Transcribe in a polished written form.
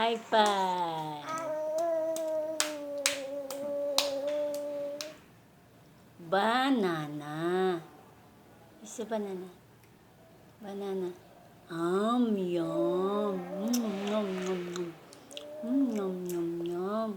High five! Banana. Isa banana. Banana. Yum. Nom nom nom. Nom nom nom.